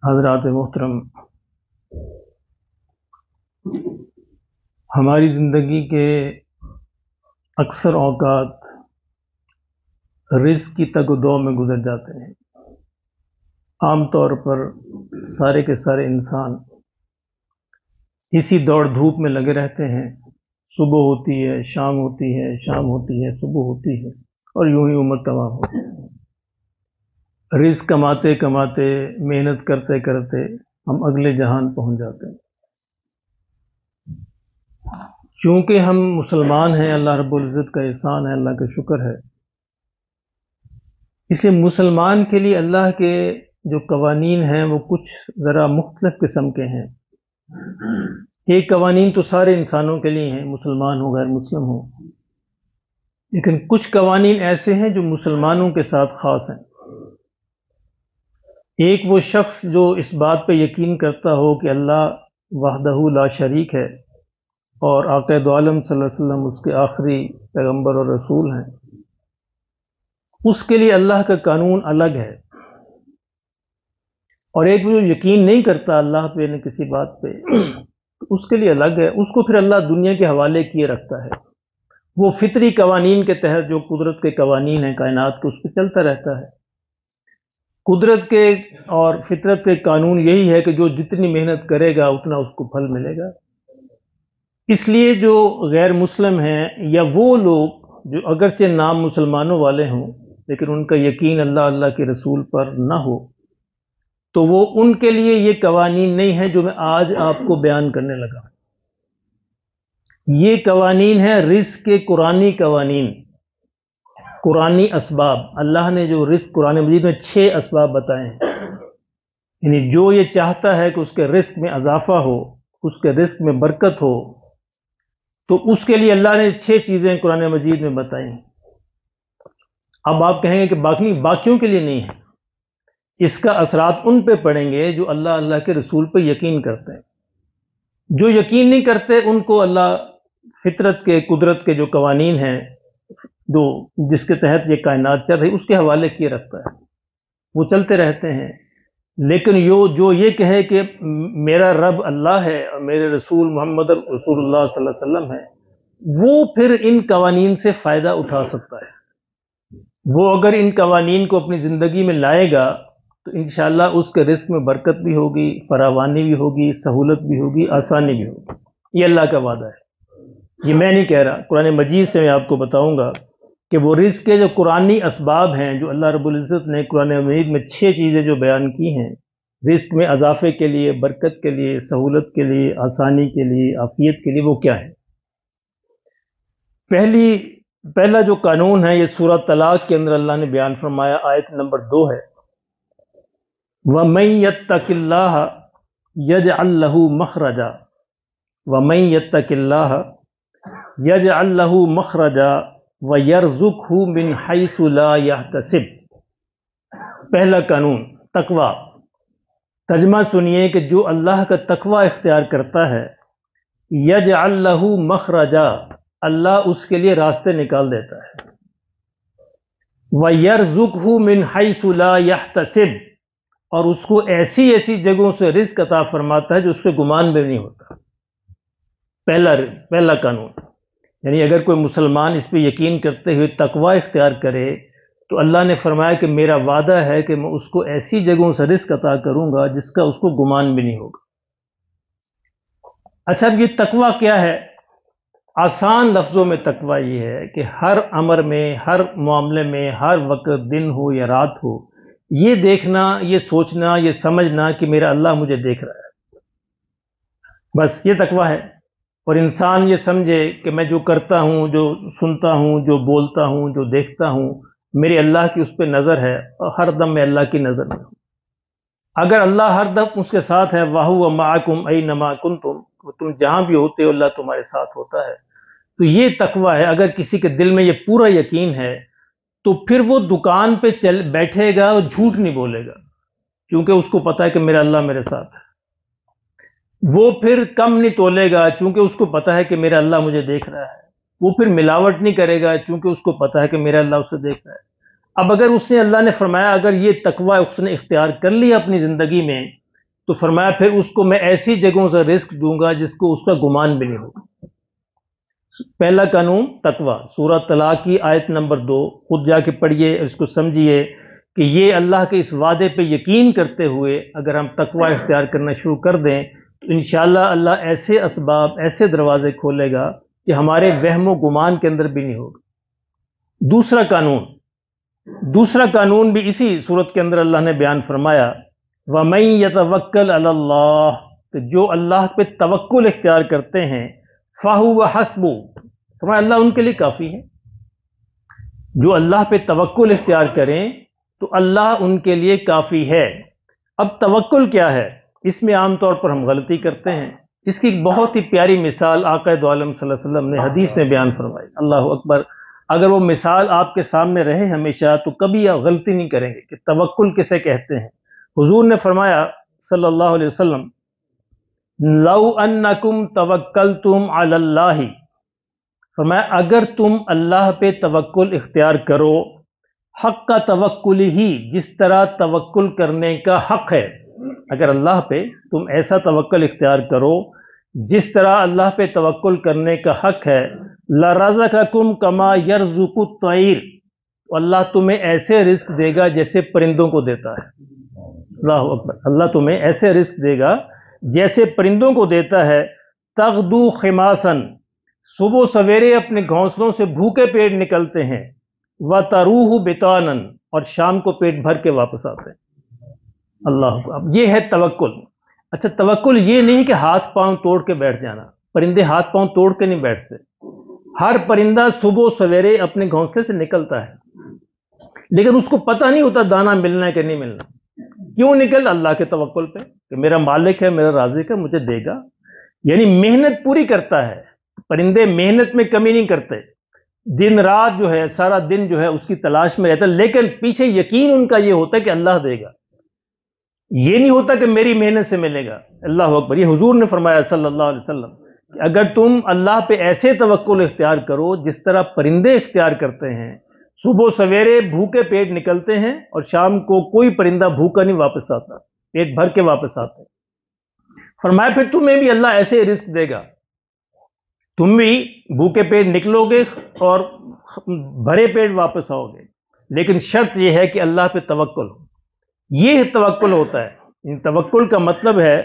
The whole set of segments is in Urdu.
حضرات محترم، ہماری زندگی کے اکثر اوقات رزق کی تگ و دو میں گزر جاتے ہیں۔ عام طور پر سارے کے سارے انسان اسی دوڑ دھوپ میں لگے رہتے ہیں۔ صبح ہوتی ہے، شام ہوتی ہے، شام ہوتی ہے، صبح ہوتی ہے، اور یوں ہی عمر تمام ہوتی ہے۔ رزق کماتے کماتے، محنت کرتے کرتے ہم اگلے جہان پہنچ جاتے ہیں۔ چونکہ ہم مسلمان ہیں، اللہ رب العزت کا احسان ہے، اللہ کا شکر ہے، اس لیے مسلمان کے لیے اللہ کے جو قوانین ہیں وہ کچھ ذرا مختلف قسم کے ہیں۔ ایک قوانین تو سارے انسانوں کے لیے ہیں، مسلمان ہو غیر مسلم ہو، لیکن کچھ قوانین ایسے ہیں جو مسلمانوں کے ساتھ خاص ہیں۔ ایک وہ شخص جو اس بات پہ یقین کرتا ہو کہ اللہ وحدہ لا شریک ہے اور آقا دو عالم صلی اللہ علیہ وسلم اس کے آخری پیغمبر اور رسول ہیں، اس کے لیے اللہ کا قانون الگ ہے۔ اور ایک جو یقین نہیں کرتا اللہ پہ نہ کسی بات پہ، اس کے لیے الگ ہے۔ اس کو پھر اللہ دنیا کے حوالے کیے رکھتا ہے، وہ فطری قوانین کے تحت جو قدرت کے قوانین ہیں کائنات کے، اس پہ چلتا رہتا ہے۔ قدرت کے اور فطرت کے قانون یہی ہے کہ جو جتنی محنت کرے گا اتنا اس کو پھل ملے گا۔ اس لیے جو غیر مسلم ہیں یا وہ لوگ جو اگرچہ نام مسلمانوں والے ہوں لیکن ان کا یقین اللہ کے رسول پر نہ ہو، تو وہ ان کے لیے یہ قوانین نہیں ہیں جو میں آج آپ کو بیان کرنے لگا۔ یہ قوانین ہیں رزق کے قرآنی قوانین، قرآنی اسباب۔ اللہ نے جو رزق قرآن مجید میں 6 اسباب بتائے ہیں، یعنی جو یہ چاہتا ہے کہ اس کے رزق میں اضافہ ہو، اس کے رزق میں برکت ہو، تو اس کے لیے اللہ نے 6 چیزیں قرآن مجید میں بتائی ہیں۔ اب آپ کہیں گے کہ باقیوں کے لیے نہیں ہے، اس کا اثرات ان پہ پڑیں گے جو اللہ کے رسول پہ یقین کرتے ہیں۔ جو یقین نہیں کرتے ان کو اللہ فطرت کے، قدرت کے جو قوانین ہیں جو جس کے تحت یہ کائنات چل رہی، اس کے حوالے کیے رکھتا ہے، وہ چلتے رہتے ہیں۔ لیکن جو یہ کہے کہ میرا رب اللہ ہے اور میرے رسول محمد رسول اللہ صلی اللہ علیہ وسلم ہے، وہ پھر ان قوانین سے فائدہ اٹھا سکتا ہے۔ وہ اگر ان قوانین کو اپنی زندگی میں لائے گا تو انشاءاللہ اس کے رزق میں برکت بھی ہوگی، فراوانی بھی ہوگی، سہولت بھی ہوگی، آسانی بھی ہوگی۔ یہ اللہ کا وعدہ ہے، یہ میں نہیں کہہ رہا، قرآن مجید سے میں آپ کو بتاؤں گا کہ وہ رزق کے جو قرآنی اسباب ہیں جو اللہ رب العزت نے قرآن مجید میں 6 چیزیں جو بیان کی ہیں رزق میں اضافے کے لیے، برکت کے لیے، سہولت کے لیے، آسانی کے لیے، عافیت کے لیے، وہ کیا ہے؟ پہلا جو قانون ہے یہ سورہ طلاق کے اندر اللہ نے بیان فرمایا، آیت نمبر 2 ہے، وَمَن يَتَّقِ اللَّهَ يَجْعَل لَّهُ مَخْرَجًا وَمَن يَتَّقِ اللَّهَ يَجْعَل لَّهُ مَخْرَجًا وَيَرْزُقْهُ مِنْ حَيْثُ لَا يَحْتَسِبُ۔ پہلا قانون تقوی۔ ترجمہ سنیے کہ جو اللہ کا تقوی اختیار کرتا ہے، یجعل لہ مخرجا، اللہ اس کے لیے راستے نکال دیتا ہے، وَيَرْزُقْهُ مِنْ حَيْثُ لَا يَحْتَسِبُ، اور اس کو ایسی جگہوں سے رزق عطا فرماتا ہے جو اس سے گمان بھی نہیں ہوتا۔ پہلا قانون، یعنی اگر کوئی مسلمان اس پہ یقین کرتے ہوئے تقوی اختیار کرے تو اللہ نے فرمایا کہ میرا وعدہ ہے کہ میں اس کو ایسی جگہوں سے رزق عطا کروں گا جس کا اس کو گمان بھی نہیں ہوگا۔ اچھا، اب یہ تقوی کیا ہے؟ آسان لفظوں میں تقوی یہ ہے کہ ہر امر میں، ہر معاملے میں، ہر وقت دن ہو یا رات ہو، یہ دیکھنا، یہ سوچنا، یہ سمجھنا کہ میرا اللہ مجھے دیکھ رہا ہے، بس یہ تقوی ہے۔ اور انسان یہ سمجھے کہ میں جو کرتا ہوں، جو سنتا ہوں، جو بولتا ہوں، جو دیکھتا ہوں، میرے اللہ کی اس پہ نظر ہے اور ہر دم میں اللہ کی نظر میں ہوں۔ اگر اللہ ہر دم اس کے ساتھ ہے، وَهُوَ مَعَكُمْ أَيْنَمَا كُنْتُمْ، تم جہاں بھی ہوتے ہو اللہ تمہارے ساتھ ہوتا ہے، تو یہ تقوی ہے۔ اگر کسی کے دل میں یہ پورا یقین ہے تو پھر وہ دکان پہ بیٹھے گا اور جھوٹ نہیں بولے گا، چونکہ اس کو پتا ہے کہ میرا اللہ میرے ساتھ ہے۔ وہ پھر کم نہیں تولے گا چونکہ اس کو پتا ہے کہ میرا اللہ مجھے دیکھ رہا ہے۔ وہ پھر ملاوٹ نہیں کرے گا چونکہ اس کو پتا ہے کہ میرا اللہ اسے دیکھ رہا ہے۔ اب اگر اس نے، اللہ نے فرمایا اگر یہ تقوی اس نے اختیار کر لیا اپنی زندگی میں تو فرمایا پھر اس کو میں ایسی جگہوں سے رزق دوں گا جس کو اس کا گمان بھی نہیں ہوگا۔ پہلا قانون تقوی، سورہ طلاق کی آیت نمبر 2، خود جا کے پڑھیے، اس کو سمجھیے کہ یہ اللہ کے اس وعدے پہ یقین کرتے ہوئے اگر ہم تقوی اختیار کرنا شروع کر دیں تو انشاءاللہ اللہ ایسے اسباب، ایسے دروازے کھولے گا کہ ہمارے وہم و گمان کے اندر بھی نہیں ہوگا۔ دوسرا قانون بھی اسی صورت کے اندر اللہ نے بیان فرمایا، وَمَن يَتَوَكَّلْ عَلَى اللَّهِ، کہ جو اللہ پہ توکل اختیار کرتے ہیں، فَهُوَ حَسْبُهُ، فرمایا اللہ ان کے لیے کافی ہے۔ جو اللہ پہ توکل اختیار کریں تو اللہ ان کے لیے کافی ہے۔ اب توکل کیا ہے؟ اس میں عام طور پر ہم غلطی کرتے ہیں۔ اس کی ایک بہت ہی پیاری مثال آقا دو عالم صلی اللہ علیہ وسلم نے حدیث میں بیان فرمائی، اللہ اکبر۔ اگر وہ مثال آپ کے سامنے رہے ہمیشہ تو کبھی آپ غلطی نہیں کریں گے کہ توکل کسے کہتے ہیں۔ حضور نے فرمایا صلی اللہ علیہ وسلم، لو انکم توکلتم علی اللہ، فرمایا اگر تم اللہ پہ توکل اختیار کرو، حق کا توکل ہی، جس طرح توکل کرنے کا حق ہے، اگر اللہ پہ تم ایسا توکل اختیار کرو جس طرح اللہ پہ توکل کرنے کا حق ہے، لَرَزَقَكُمْ كَمَا يَرْزُقُ الطَّيْرَ، اللہ تمہیں ایسے رزق دے گا جیسے پرندوں کو دیتا ہے۔ اللہ اکبر، اللہ تمہیں ایسے رزق دے گا جیسے پرندوں کو دیتا ہے۔ تغدو خماسن، صبح سویرے اپنے گھونسلوں سے بھوکے پیٹ نکلتے ہیں، وَتَرُوحُ بِطَانًا، اور شام کو پیٹ بھر کے واپس آتے ہیں۔ اللہ اکبر، یہ ہے توکل۔ اچھا توکل یہ نہیں کہ ہاتھ پاؤں توڑ کے بیٹھ جانا، پرندے ہاتھ پاؤں توڑ کے نہیں بیٹھتے، ہر پرندہ صبح سویرے اپنے گھونسلے سے نکلتا ہے، لیکن اس کو پتہ نہیں ہوتا دانا ملنا ہے کہ نہیں ملنا۔ کیوں نکل؟ اللہ کے توکل پہ کہ میرا مالک ہے، میرا رازق ہے، مجھے دے گا، یعنی محنت پوری کرتا ہے۔ پرندے محنت میں کمی نہیں کرتے، دن رات جو ہے، سارا دن جو ہے اس کی تلاش میں رہتا ہے، لیکن پیچھے یقین ان کا یہ ہوتا ہے کہ اللہ دے گا، یہ نہیں ہوتا کہ میری محنت سے ملے گا۔ اللہ اکبر، یہ حضور نے فرمایا صلی اللہ علیہ وسلم کہ اگر تم اللہ پہ ایسے توکل اختیار کرو جس طرح پرندے اختیار کرتے ہیں، صبح سویرے بھوکے پیٹ نکلتے ہیں اور شام کو کوئی پرندہ بھوکا نہیں واپس آتا، پیٹ بھر کے واپس آتے، فرمایا پھر تمہیں بھی اللہ ایسے رزق دے گا، تم بھی بھوکے پیٹ نکلو گے اور بھرے پیٹ واپس آؤ گے، لیکن شرط یہ ہے کہ اللہ پہ توکل ہو۔ یہ توکل ہوتا ہے۔ توکل کا مطلب ہے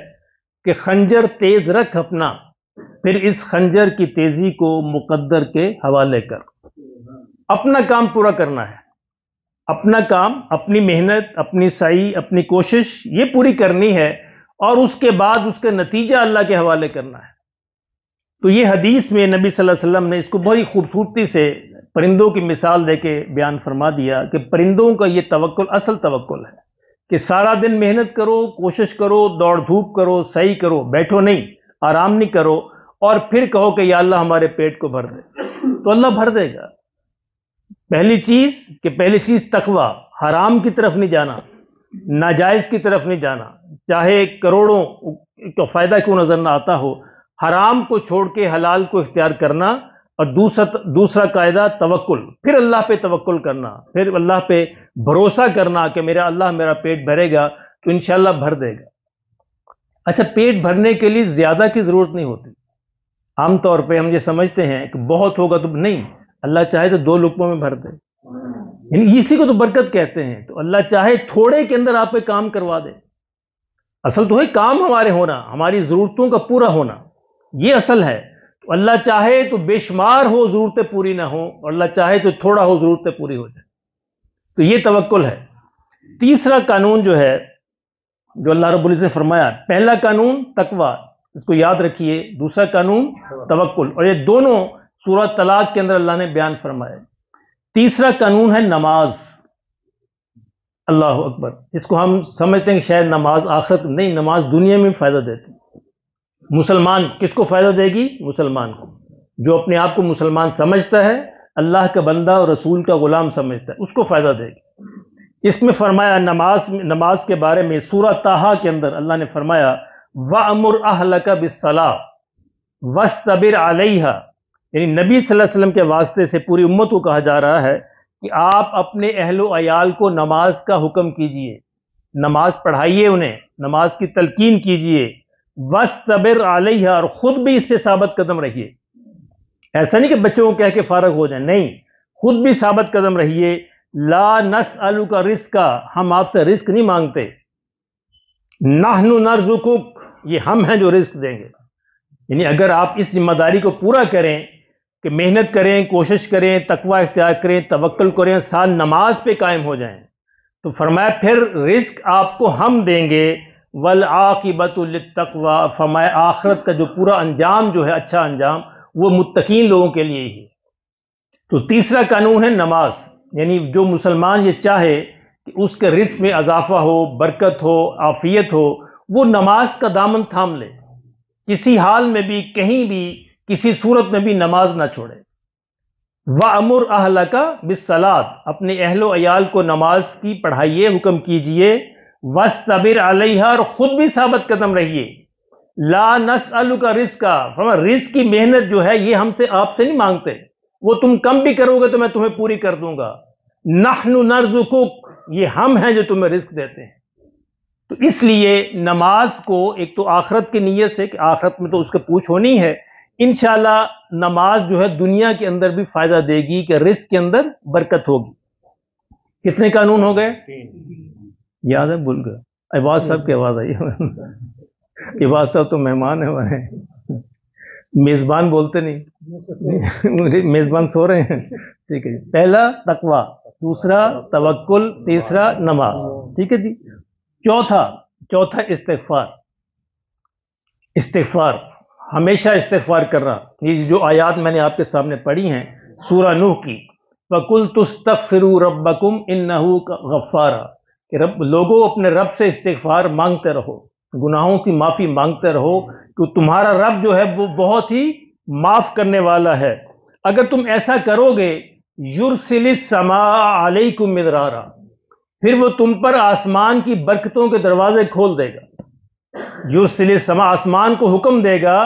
کہ خنجر تیز رکھ اپنا، پھر اس خنجر کی تیزی کو مقدر کے حوالے کر، اپنا کام پورا کرنا ہے، اپنا کام، اپنی محنت، اپنی سعی، اپنی کوشش یہ پوری کرنی ہے، اور اس کے بعد اس کا نتیجہ اللہ کے حوالے کرنا ہے۔ تو یہ حدیث میں نبی صلی اللہ علیہ وسلم نے اس کو بڑی خوبصورتی سے پرندوں کی مثال دے کے بیان فرما دیا کہ پرندوں کا یہ توکل اصل توکل ہے کہ سارا دن محنت کرو، کوشش کرو، دوڑ دھوپ کرو، سعی کرو، بیٹھو نہیں، آرام نہیں کرو، اور پھر کہو کہ یا اللہ ہمارے پیٹ کو بھر دے، تو اللہ بھر دے گا۔ پہلی چیز تقوی، حرام کی طرف نہیں جانا، ناجائز کی طرف نہیں جانا، چاہے کروڑوں کا فائدہ کیوں نظر نہ آتا ہو، حرام کو چھوڑ کے حلال کو اختیار کرنا۔ اور دوسرا قاعدہ توکل، پھر اللہ پہ توکل کرنا، پھر اللہ پہ بھروسہ کرنا کہ میرا اللہ میرا پیٹ بھرے گا تو انشاءاللہ بھر دے گا۔ اچھا، پیٹ بھرنے کے لیے زیادہ کی ضرورت نہیں ہوتی۔ عام طور پہ ہم یہ سمجھتے ہیں کہ بہت ہوگا تو نہیں، اللہ چاہے تو 2 لقموں میں بھر دے، یعنی اسی کو تو برکت کہتے ہیں۔ تو اللہ چاہے تھوڑے کے اندر آپ پہ کام کروا دے، اصل تو ہے کام ہمارے ہونا، ہماری ضرورتوں کا پورا ہونا، یہ اصل ہے۔ اللہ چاہے تو بے شمار ہو ضرورتیں پوری نہ ہو، اور اللہ چاہے تو تھوڑا ہو ضرورتیں پوری ہو جائیں، تو یہ توکل ہے۔ تیسرا قانون جو ہے جو اللہ رب العزت نے فرمایا، پہلا قانون تقوی، اس کو یاد رکھیے، دوسرا قانون توکل، اور یہ دونوں سورہ طلاق کے اندر اللہ نے بیان فرمایا۔ تیسرا قانون ہے نماز۔ اللہ اکبر، اس کو ہم سمجھتے ہیں کہ شاید نماز آخرت، نہیں، نماز دنیا میں فائدہ دیتی ہے۔ مسلمان کس کو فائدہ دے گی؟ مسلمان کو، جو اپنے آپ کو مسلمان سمجھتا ہے، اللہ کا بندہ اور رسول کا غلام سمجھتا ہے، اس کو فائدہ دے گی۔ اس میں فرمایا نماز کے بارے میں سورہ طٰہٰ کے اندر اللہ نے فرمایا وَأْمُرْ أَهْلَكَ بِالصَّلَاةِ وَاسْتَبِرْ عَلَيْهَا، یعنی نبی صلی اللہ علیہ وسلم کے واسطے سے پوری امت کو کہا جا رہا ہے کہ آپ اپنے اہل و عیال کو نماز کا حکم کیجئے، نماز پڑھائیے انہیں، نماز کی تلقین کیجئے، وَاصْطَبِرْ عَلَيْهَا، اور خود بھی اس پہ ثابت قدم رہیے. ایسا نہیں کہ بچوں کو کہہ کے فارغ ہو جائیں، نہیں، خود بھی ثابت قدم رہیے. لا نسألک رزقا، ہم آپ سے رزق نہیں مانگتے، نحن نرزقک، یہ ہم ہیں جو رزق دیں گے. یعنی اگر آپ اس ذمہ داری کو پورا کریں کہ محنت کریں، کوشش کریں، تقوی اختیار کریں، توکل کریں، ساتھ نماز پہ قائم ہو جائیں، تو فرمایا پھر رزق آپ کو ہم دیں گے. والعاقبۃ للتقوی، فرمایا آخرت کا جو پورا انجام جو ہے، اچھا انجام، وہ متقین لوگوں کے لیے ہی. تو تیسرا قانون ہے نماز. یعنی جو مسلمان یہ چاہے کہ اس کے رزق میں اضافہ ہو، برکت ہو، عافیت ہو، وہ نماز کا دامن تھام لے، کسی حال میں بھی، کہیں بھی، کسی صورت میں بھی نماز نہ چھوڑے. وَأَمُرْ أَهْلَكَ بِالصَّلَاةِ، اپنے اہل و عیال کو نماز کی پڑھائیے، حکم کیجئے. وَاصْطَبِرْ عَلَيْهَا، اور خود بھی ثابت قدم رہیے. لا نسألک رزقا، فرمایا رزق کی محنت جو ہے یہ ہم سے، آپ سے نہیں مانگتے، وہ تم کم بھی کرو گے تو میں تمہیں پوری کر دوں گا. نحن نرزقک، یہ ہم ہیں جو تمہیں رزق دیتے ہیں. تو اس لیے نماز کو ایک تو آخرت کی نیت سے کہ آخرت میں تو اس کے پوچھ ہونی ہے، انشاءاللہ نماز جو ہے دنیا کے اندر بھی فائدہ دے گی کہ رزق کے اندر برکت ہوگی. کتنے قانون ہو گئے؟ یاد ہے؟ بھول گئے. عباس صاحب کی آواز آئی. عباس صاحب تو مہمان ہیں ہمارے، میزبان بولتے نہیں، میزبان سو رہے ہیں. ٹھیک ہے جی. پہلا تقوی، دوسرا توکل، تیسرا نماز. ٹھیک ہے جی. چوتھا استغفار. استغفار، ہمیشہ استغفار کرنا. یہ جو آیات میں نے آپ کے سامنے پڑھی ہیں سورہ نوح کی، فَقُلْتُ اسْتَغْفِرُوا رَبَّكُمْ إِنَّهُ غَفَّارٌ، کہ لوگوں اپنے رب سے استغفار مانگتے رہو، گناہوں کی معافی مانگتے رہو، کہ تمہارا رب جو ہے وہ بہت ہی معاف کرنے والا ہے. اگر تم ایسا کرو گے، یُرْسِلِ السَّمَاءَ عَلَيْكُمْ مِدْرَارًا، پھر وہ تم پر آسمان کی برکتوں کے دروازے کھول دے گا. یُرْسِلِ السَّمَاء، آسمان کو حکم دے گا،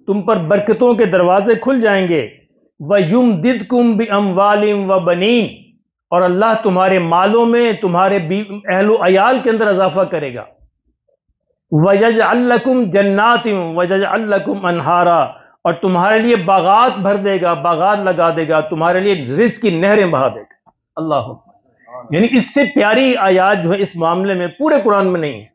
تم پر برکتوں کے دروازے کھل جائیں گے. وَيُمْدِدْكُمْ بِأَمْوَالٍ وَبَنِينَ، اور اللہ تمہارے مالوں میں، تمہارے اہل و عیال کے اندر اضافہ کرے گا. وَيَجْعَلْ لَكُمْ جَنَّاتٍ وَيَجْعَلْ لَكُمْ أَنْهَارًا، اور تمہارے لیے باغات بھر دے گا، باغات لگا دے گا، تمہارے لیے رزق کی نہریں بہا دے گا. اللہ، یعنی اس سے پیاری آیات جو ہے اس معاملے میں پورے قرآن میں نہیں ہے.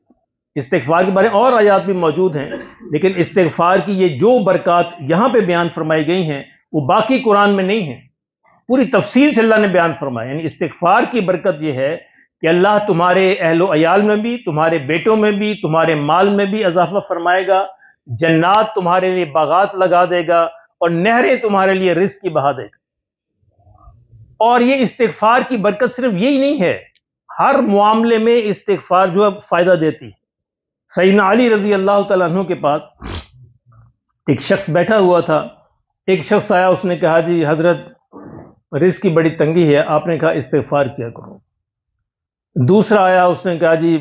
استغفار کے بارے میں اور آیات بھی موجود ہیں، لیکن استغفار کی یہ جو برکات یہاں پہ بیان فرمائی گئی ہیں وہ باقی قرآن میں نہیں ہیں. پوری تفصیل سے اللہ نے بیان فرمایا. یعنی استغفار کی برکت یہ ہے کہ اللہ تمہارے اہل و عیال میں بھی، تمہارے بیٹوں میں بھی، تمہارے مال میں بھی اضافہ فرمائے گا، جنات تمہارے لیے باغات لگا دے گا، اور نہریں تمہارے لیے رزق کی بہا دے گا. اور یہ استغفار کی برکت صرف یہی نہیں ہے، ہر معاملے میں استغفار جو ہے فائدہ دیتی. سیدنا علی رضی اللہ تعالیٰ عنہ کے پاس ایک شخص بیٹھا ہوا تھا. ایک شخص آیا، اس نے کہا جی حضرت رزق کی بڑی تنگی ہے. آپ نے کہا استغفار کیا کرو. دوسرا آیا، اس نے کہا جی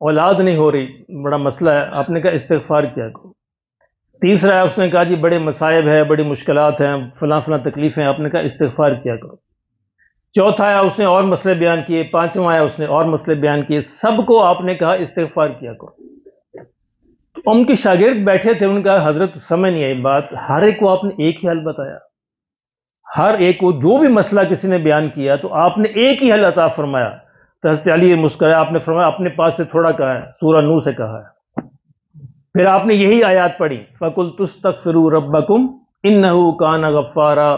اولاد نہیں ہو رہی، بڑا مسئلہ ہے. آپ نے کہا استغفار کیا کرو. تیسرا آیا، اس نے کہا جی بڑے مصائب ہے، بڑی مشکلات ہیں، فلاں فلاں تکلیفیں ہیں. آپ نے کہا استغفار کیا کرو. چوتھا آیا، اس نے اور مسئلے بیان کیے. پانچواں آیا، اس نے اور مسئلے بیان کیے. سب کو آپ نے کہا استغفار کیا کرو. تو ان کے شاگرد بیٹھے تھے، ان کا حضرت سمجھ نہیں آئی بات. ہر ایک کو آپ نے ایک ہی حل بتایا، ہر ایک کو جو بھی مسئلہ کسی نے بیان کیا تو آپ نے ایک ہی حل عطا فرمایا. تو حضرت علی مسکرایا، آپ نے فرمایا اپنے پاس سے تھوڑا کہا ہے، سورہ نوح سے کہا ہے. پھر آپ نے یہی آیات پڑھی، فَقُلْتُ اسْتَغْفِرُوا رَبَّكُمْ إِنَّهُ كَانَ غَفَّارًا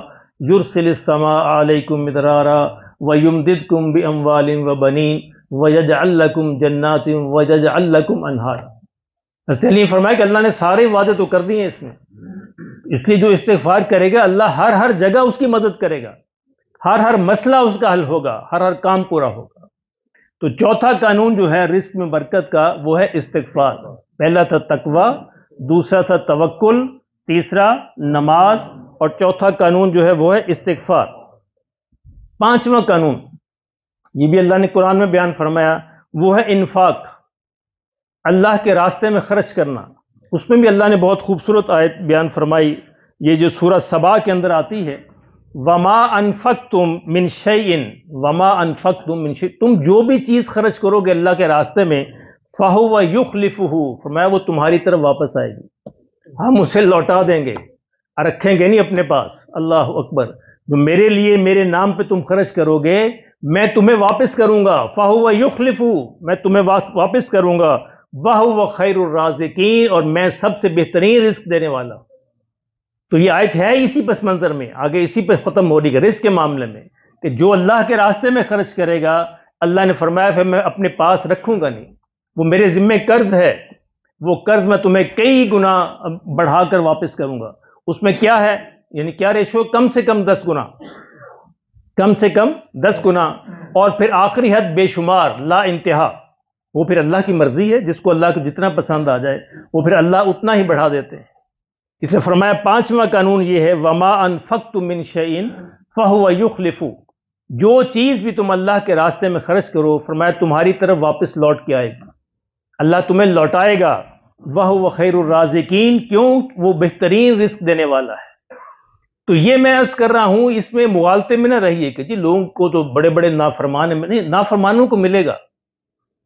يُرْسِلِ السَّمَاءَ عَلَيْكُمْ مِدْرَارًا وَيُمْدِدْكُمْ بِأَمْوَالٍ وَبَنِينَ وَيَجْعَلْ لَكُمْ جَنَّاتٍ وَيَجْعَلْ لَكُمْ أَنْهَارًا. حضرت علی نے فرمایا کہ اللہ نے سارے وعدے تو کر دیے اس نے، اس لیے جو استغفار کرے گا اللہ ہر جگہ اس کی مدد کرے گا، ہر مسئلہ اس کا حل ہوگا، ہر کام پورا ہوگا. تو چوتھا قانون جو ہے رزق میں برکت کا وہ ہے استغفار. پہلا تھا تقوی، دوسرا تھا توکل، تیسرا نماز، اور چوتھا قانون جو ہے وہ ہے استغفار. پانچواں قانون یہ بھی اللہ نے قرآن میں بیان فرمایا، وہ ہے انفاق، اللہ کے راستے میں خرچ کرنا. اس میں بھی اللہ نے بہت خوبصورت آیت بیان فرمائی، یہ جو سورہ سبا کے اندر آتی ہے، وما انفقتم من شیء، وما انفقتم من شیء، تم جو بھی چیز خرچ کرو گے اللہ کے راستے میں، فہو یخلفہ، فرمایا وہ تمہاری طرف واپس آئے گی، ہم اسے لوٹا دیں گے، رکھیں گے نہیں اپنے پاس۔ اللہ اکبر، جو میرے لیے میرے نام پہ تم خرچ کرو گے میں تمہیں واپس کروں گا، فہو یخلفہ، میں تمہیں واپس کروں گا، وہو خیر الرازقین، اور میں سب سے بہترین رزق دینے والا ہوں۔ تو یہ آیت ہے اسی پس منظر میں، آگے اسی پہ ختم ہو رہی ہے رزق کے معاملے میں، کہ جو اللہ کے راستے میں خرچ کرے گا اللہ نے فرمایا پھر میں اپنے پاس رکھوں گا نہیں، وہ میرے ذمے قرض ہے، وہ قرض میں تمہیں کئی گنا بڑھا کر واپس کروں گا۔ اس میں کیا ہے، یعنی کیا ریشو، کم سے کم 10 گنا، کم سے کم 10 گنا، اور پھر آخری حد بے شمار لا انتہا، وہ پھر اللہ کی مرضی ہے، جس کو اللہ کو جتنا پسند آ جائے وہ پھر اللہ اتنا ہی بڑھا دیتے ہیں۔ اس نے فرمایا 5واں قانون یہ ہے، وما انفقتم من شیء فہو یخلف، جو چیز بھی تم اللہ کے راستے میں خرچ کرو فرمایا تمہاری طرف واپس لوٹ کے آئے گی، اللہ تمہیں لوٹائے گا، وہو خیر الرازقین، کیوں، وہ بہترین رزق دینے والا ہے۔ تو یہ میں عرض کر رہا ہوں، اس میں مغالطے میں نہ رہیے کہ جی لوگوں کو تو بڑے بڑے نافرمان ہیں، نہیں، نافرمانوں کو ملے گا،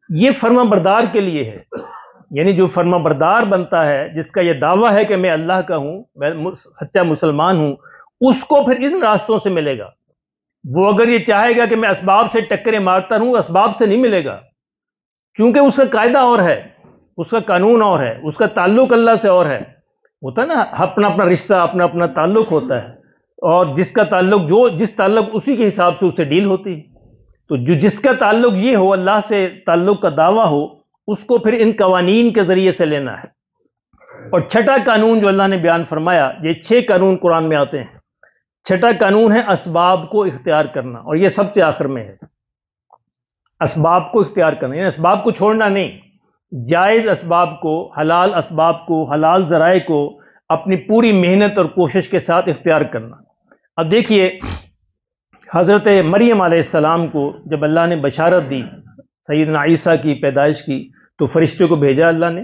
یہ فرما بردار کے لیے ہے، یعنی جو فرما بردار بنتا ہے، جس کا یہ دعویٰ ہے کہ میں اللہ کا ہوں، میں سچا مسلمان ہوں، اس کو پھر ان راستوں سے ملے گا۔ وہ اگر یہ چاہے گا کہ میں اسباب سے ٹکریں مارتا رہوں، اسباب سے نہیں ملے گا، کیونکہ اس کا قاعدہ اور ہے، اس کا قانون اور ہے، اس کا تعلق اللہ سے اور ہے، ہوتا ہے نا، اپنا اپنا رشتہ، اپنا اپنا تعلق ہوتا ہے، اور جس کا تعلق جس تعلق اسی کے حساب سے اسے ڈیل ہوتی ہے۔ تو جس کا تعلق یہ ہو، اللہ سے تعلق کا دعویٰ ہو، اس کو پھر ان قوانین کے ذریعے سے لینا ہے۔ اور چھٹا قانون جو اللہ نے بیان فرمایا، یہ 6 قانون قرآن میں آتے ہیں، چھٹا قانون ہے اسباب کو اختیار کرنا، اور یہ سب سے آخر میں ہے، اسباب کو اختیار کرنا، یعنی اسباب کو چھوڑنا نہیں، جائز اسباب کو، حلال اسباب کو، حلال ذرائع کو اپنی پوری محنت اور کوشش کے ساتھ اختیار کرنا۔ اب دیکھیے حضرت مریم علیہ السلام کو جب اللہ نے بشارت دی سیدنا عیسیٰ کی پیدائش کی، تو فرشتے کو بھیجا اللہ نے،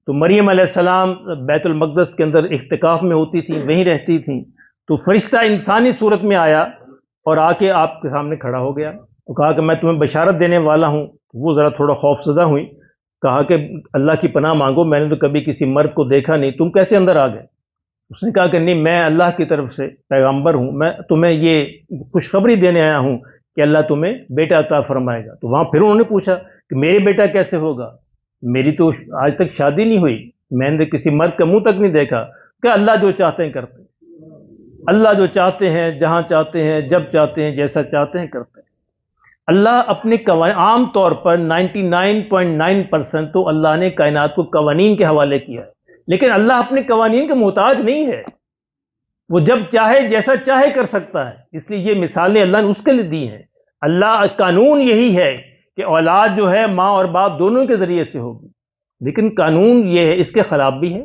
تو مریم علیہ السلام بیت المقدس کے اندر اعتکاف میں ہوتی تھیں، وہیں رہتی تھیں، تو فرشتہ انسانی صورت میں آیا اور آ کے آپ کے سامنے کھڑا ہو گیا، تو کہا کہ میں تمہیں بشارت دینے والا ہوں۔ وہ ذرا تھوڑا خوف زدہ ہوئی، کہا کہ اللہ کی پناہ مانگو، میں نے تو کبھی کسی مرد کو دیکھا نہیں، تم کیسے اندر آ گئے؟ اس نے کہا کہ نہیں، میں اللہ کی طرف سے پیغمبر ہوں، میں تمہیں یہ خوشخبری دینے آیا ہوں کہ اللہ تمہیں بیٹا عطا فرمائے گا۔ تو وہاں پھر انہوں نے پوچھا کہ میرے بیٹا کیسے ہوگا، میری تو آج تک شادی نہیں ہوئی، میں نے کسی مرد کا منہ تک نہیں دیکھا، کہ اللہ جو چاہتے ہیں کرتے ہیں، اللہ جو چاہتے ہیں، جہاں چاہتے ہیں، جب چاہتے ہیں، جیسا چاہتے ہیں کرتے ہیں۔ اللہ اپنے عام طور پر 99.9% تو اللہ نے کائنات کو قوانین کے حوالے کیا ہے، لیکن اللہ اپنے قوانین کا محتاج نہیں ہے، وہ جب چاہے جیسا چاہے کر سکتا ہے، اس لیے یہ مثالیں اللہ نے اس کے لیے دی ہیں۔ اللہ قانون یہی ہے کہ اولاد جو ہے ماں اور باپ دونوں کے ذریعے سے ہوگی، لیکن قانون یہ ہے، اس کے خلاف بھی ہے،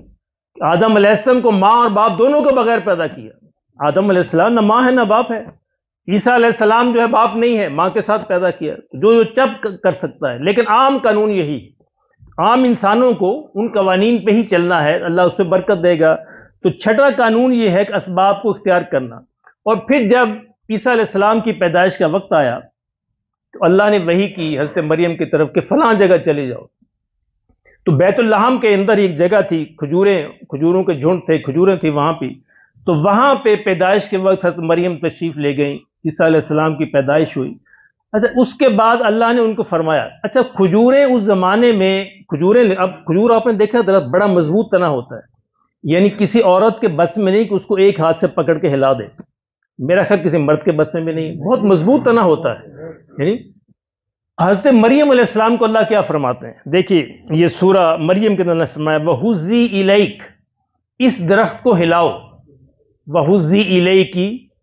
آدم علیہ السلام کو ماں اور باپ دونوں کو بغیر پیدا کیا، آدم علیہ السلام نہ ماں ہے نہ باپ ہے، عیسیٰ علیہ السلام جو ہے باپ نہیں ہے، ماں کے ساتھ پیدا کیا، جو چب کر سکتا ہے، لیکن عام قانون یہی ہے، عام انسانوں کو ان قوانین پہ ہی چلنا ہے، اللہ اس سے برکت دے گا۔ تو چھٹا قانون یہ ہے کہ اسباب کو اختیار کرنا۔ اور پھر جب عیسیٰ علیہ السلام کی پیدائش کا وقت آیا تو اللہ نے وحی کی حضرت مریم کی طرف کہ فلاں جگہ چلے جاؤ، تو بیت اللحم کے اندر ایک جگہ تھی، کھجوروں کے جھنڈ تھے، کھجوریں تھی وہاں پہ، تو وہاں پہ پیدائش کے وقت حضرت مریم تشریف لے گئیں، عیسیٰ علیہ السلام کی پیدائش ہوئی۔ اچھا، اس کے بعد اللہ نے ان کو فرمایا، اچھا کھجوریں اس زمانے میں اب کھجور آپ نے دیکھا درخت بڑا مضبوط تنا ہوتا ہے، یعنی کسی عورت کے بس میں نہیں کہ اس کو ایک ہاتھ سے پکڑ کے ہلا دے، میرا خیال کسی مرد کے بس میں بھی نہیں، بہت مضبوط تنا ہوتا ہے۔ یعنی حضرت مریم علیہ السلام کو اللہ کیا فرماتے ہیں، دیکھیے یہ سورہ مریم کے اندر فرمایا وَهُزِّي إِلَيْكَ، اس درخت کو ہلاؤ، وَهُزِّي إِلَيْكِ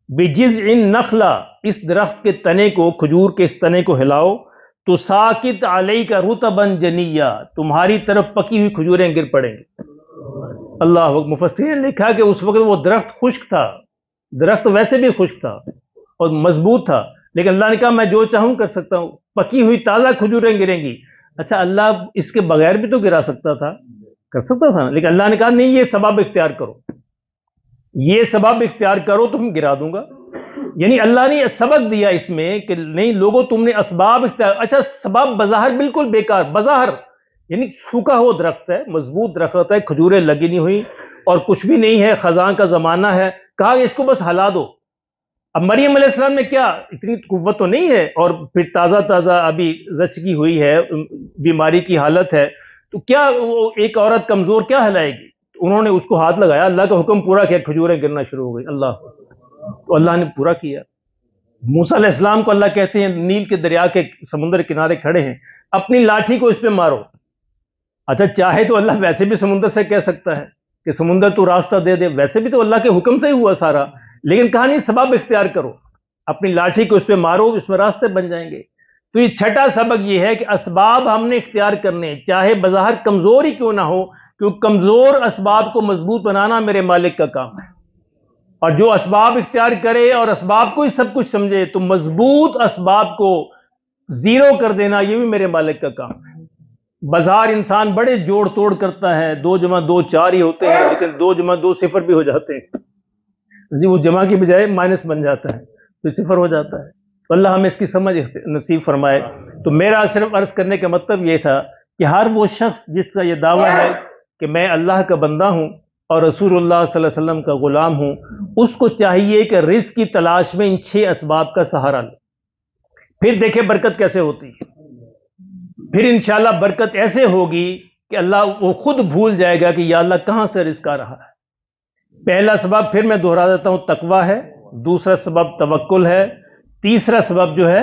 بِجِذْعِ النَّخْلَةِ، اس درخت کے تنے کو، کھجور کے اس تنے کو ہلاؤ، تو ساکت علیکا رطبا جنیا، تمہاری طرف پکی ہوئی کھجوریں گر پڑیں گی۔ اللہ مفسرین نے لکھا کہ اس وقت وہ درخت خشک تھا، درخت ویسے بھی خشک تھا اور مضبوط تھا، لیکن اللہ نے کہا میں جو چاہوں کر سکتا ہوں، پکی ہوئی تازہ کھجوریں گریں گی۔ اچھا اللہ اس کے بغیر بھی تو گرا سکتا تھا، کر سکتا تھا، لیکن اللہ نے کہا نہیں، یہ سبب اختیار کرو، یہ سبب اختیار کرو تو ہم گرا دوں گا۔ یعنی اللہ نے سبق دیا اس میں کہ نہیں لوگوں تم نے اسباب اختیار، اچھا سبب بظاہر بالکل بیکار، بظاہر یعنی سوکھا ہوا درخت ہے، مضبوط درخت ہے، کھجوریں لگی نہیں ہوئی اور کچھ بھی نہیں ہے، خزاں کا زمانہ ہے، کہا اس کو بس ہلا دو۔ اب مریم علیہ السلام نے کیا، اتنی قوت تو نہیں ہے، اور پھر تازہ تازہ ابھی زچگی ہوئی ہے، بیماری کی حالت ہے، تو کیا وہ ایک عورت کمزور کیا ہلائے گی؟ انہوں نے اس کو ہاتھ لگایا، اللہ کا حکم پورا کیا، کھجوریں گرنا شروع ہو گئی، اللہ، تو اللہ نے پورا کیا۔ موسیٰ علیہ السلام کو اللہ کہتے ہیں نیل کے دریا کے سمندر کنارے کھڑے ہیں، اپنی لاٹھی کو اس پہ مارو۔ اچھا چاہے تو اللہ ویسے بھی سمندر سے کہہ سکتا ہے کہ سمندر تو راستہ دے دے، ویسے بھی تو اللہ کے حکم سے ہی ہوا سارا، لیکن کہا نہیں سبب اختیار کرو، اپنی لاٹھی کو اس پہ مارو، اس میں راستے بن جائیں گے۔ تو یہ چھٹا سبق یہ ہے کہ اسباب ہم نے اختیار کرنے، چاہے بظاہر کمزور ہی کیوں نہ ہو، کیونکہ کمزور اسباب کو مضبوط بنانا میرے مالک کا کام ہے، اور جو اسباب اختیار کرے اور اسباب کو ہی سب کچھ سمجھے تو مضبوط اسباب کو زیرو کر دینا یہ بھی میرے مالک کا کام ہے۔ بظاہر انسان بڑے جوڑ توڑ کرتا ہے، 2 جمع 2 4 ہی ہوتے ہیں، لیکن 2 جمع 2 صفر بھی ہو جاتے ہیں جی، وہ جمع کی بجائے مائنس بن جاتا ہے تو صفر ہو جاتا ہے۔ تو اللہ ہمیں اس کی سمجھ نصیب فرمائے۔ تو میرا صرف عرض کرنے کا مطلب یہ تھا کہ ہر وہ شخص جس کا یہ دعویٰ ہے کہ میں اللہ کا بندہ ہوں اور رسول اللہ صلی اللہ علیہ وسلم کا غلام ہوں، اس کو چاہیے کہ رزق کی تلاش میں ان 6 اسباب کا سہارا لے، پھر دیکھیں برکت کیسے ہوتی ہے۔ پھر انشاءاللہ برکت ایسے ہوگی کہ اللہ وہ خود بھول جائے گا کہ یا اللہ کہاں سے رزق آ رہا ہے۔ پہلا سبب پھر میں دہرا دیتا ہوں، تقوی ہے، دوسرا سبب توکل ہے، تیسرا سبب جو ہے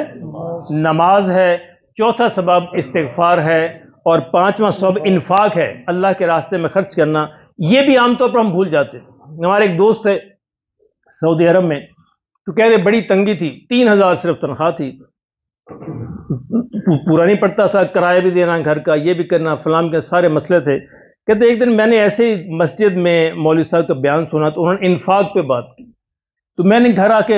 نماز ہے، چوتھا سبب استغفار ہے، اور 5واں سبب انفاق ہے، اللہ کے راستے میں خرچ کرنا۔ یہ بھی عام طور پر ہم بھول جاتے ہیں۔ ہمارے ایک دوست ہے سعودی عرب میں، تو کہہ رہے بڑی تنگی تھی، 3000 صرف تنخواہ تھی، پورا نہیں پڑتا تھا، کرایہ بھی دینا گھر کا، یہ بھی کرنا، فلاں کے سارے مسئلے تھے۔ کہتے ایک دن میں نے ایسے ہی مسجد میں مولوی صاحب کا بیان سنا تو انہوں نے انفاق پہ بات کی، تو میں نے گھر آ کے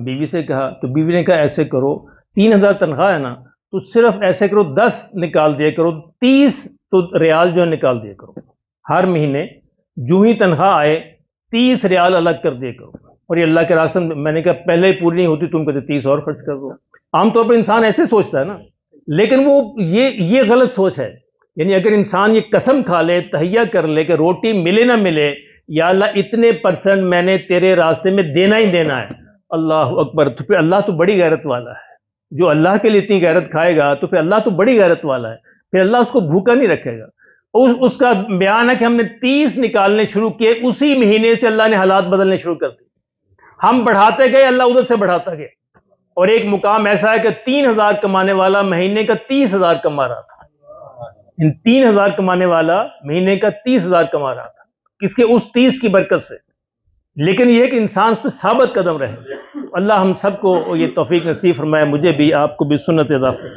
بیوی سے کہا، تو بیوی نے کہا ایسے کرو، 3000 تنخواہ ہے نا، تو صرف ایسے کرو 10 نکال دیا کرو، 30 تو ریال جو نکال دیا کرو ہر مہینے، جو ہی تنخواہ آئے 30 ریال الگ کر دیا کرو، اور یہ اللہ کے راستے میں نے کہا پہلے ہی پوری نہیں ہوتی تم کہتے 30 اور خرچ کر دو۔ عام طور پر انسان ایسے سوچتا ہے نا، لیکن وہ یہ غلط سوچ ہے۔ یعنی اگر انسان یہ قسم کھا لے، تہیہ کر لے کہ روٹی ملے نہ ملے، یا اللہ اتنے % میں نے تیرے راستے میں دینا ہی دینا ہے، اللہ اکبر، تو پھر اللہ تو بڑی غیرت والا ہے۔ جو اللہ کے لیے اتنی غیرت کھائے گا تو پھر اللہ تو بڑی غیرت والا ہے، پھر اللہ اس کو بھوکا نہیں رکھے گا۔ اس کا بیان ہے کہ ہم نے 30 نکالنے شروع کیے، اسی مہینے سے اللہ نے حالات بدلنے شروع کر دیے، ہم بڑھاتے گئے، اللہ ادھر سے بڑھاتا گیا، اور ایک مقام ایسا ہے کہ 3000 کمانے والا مہینے کا 30,000 کما رہا تھا۔ ان 3000 کمانے والا مہینے کا 30,000 کما رہا تھا، کس کے؟ اس 30 کی برکت سے۔ لیکن یہ کہ انسان اس پہ ثابت قدم رہے۔ اللہ ہم سب کو یہ توفیق نصیب فرمائے، مجھے بھی، آپ کو بھی سنت اضافہ۔